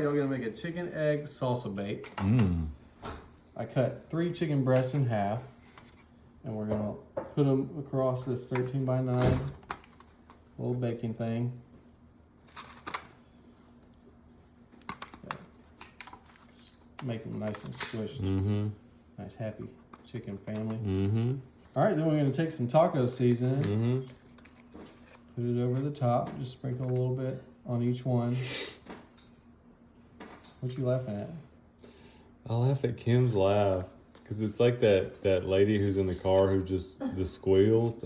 Y'all gonna make a chicken egg salsa bake. I cut 3 chicken breasts in half, and we're gonna put them across this 13 by 9 little baking thing. Make them nice and squished. Nice happy chicken family. All right, then we're gonna take some taco seasoning. Put it over the top. Just sprinkle a little bit on each one. What you laughing at? I laugh at Kim's laugh because it's like that lady who's in the car who just the squeals.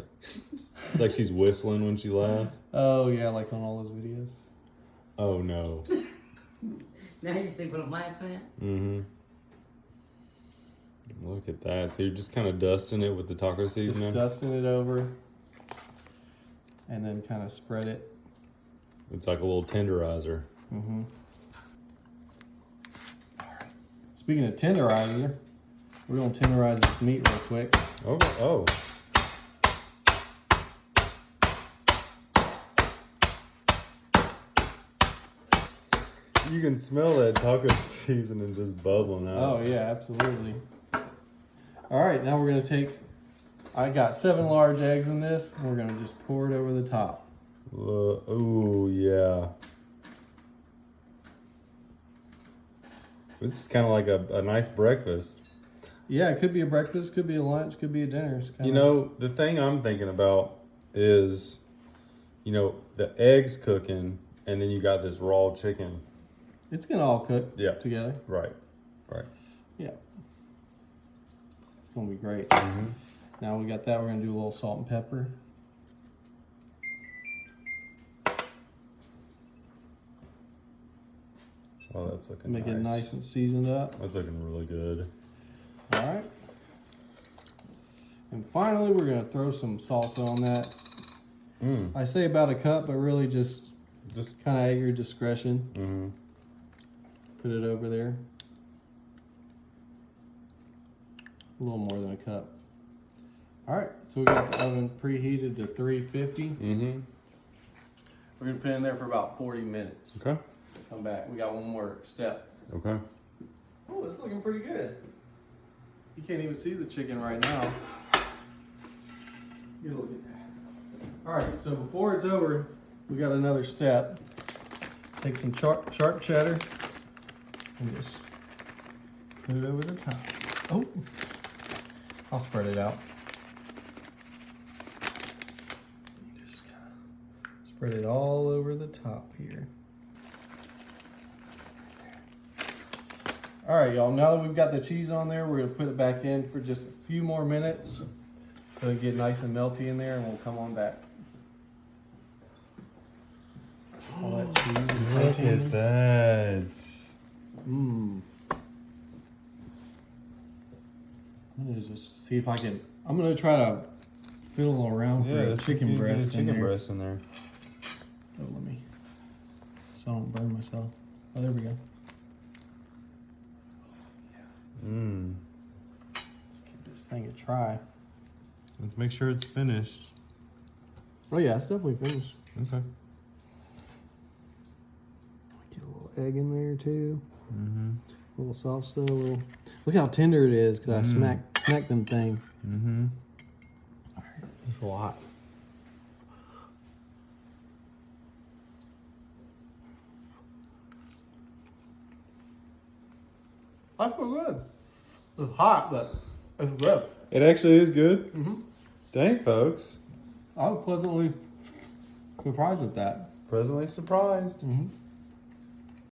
It's like she's whistling when she laughs. Oh yeah, like on all those videos. Oh no. Now you see what I'm laughing at? Look at that. So you're just kind of dusting it with the taco seasoning? Just dusting it over, and then kind of spread it. It's like a little tenderizer. Speaking of tenderizer, we're gonna tenderize this meat real quick. Oh. You can smell that taco seasoning just bubbling out. Oh yeah, absolutely. All right, now we're gonna take, I got 7 large eggs in this, and we're gonna just pour it over the top. Oh yeah. This is kind of like a nice breakfast. Yeah, it could be a breakfast, could be a lunch, could be a dinner. It's kinda... You know, the thing I'm thinking about is, you know, the eggs cooking, and then you got this raw chicken. It's gonna all cook together. Right. Yeah. It's gonna be great. Now we got that, we're gonna do a little salt and pepper. Oh, that's looking Make it nice and seasoned up. That's looking really good. All right. And finally, we're gonna throw some salsa on that. I say about a cup, but really just kind of at your discretion. Put it over there. A little more than a cup. All right, so we got the oven preheated to 350. We're gonna put it in there for about 40 minutes. Okay. Come back. We got one more step. Okay. Oh, it's looking pretty good. You can't even see the chicken right now. Get a look at that. All right, so before it's over, we got another step. Take some sharp cheddar and just put it over the top. Oh, I'll spread it out. Just kind of spread it all over the top here. All right, y'all, now that we've got the cheese on there, we're gonna put it back in for just a few more minutes. It'll get nice and melty in there, and we'll come on back. All that cheese and Look protein. at that. I'm gonna just see if I can, I'm gonna try to fiddle around for a chicken breast in there. Oh, let me, so I don't burn myself. Oh, there we go. Let's give this thing a try. Let's make sure it's finished. Oh yeah, it's definitely finished. Okay. Get a little egg in there too. A little salsa, a little. Look how tender it is because I smacked them things. All right, that's a lot. That's pretty good. It's hot, but it's good. It actually is good. Dang, folks. I was pleasantly surprised with that. Pleasantly surprised.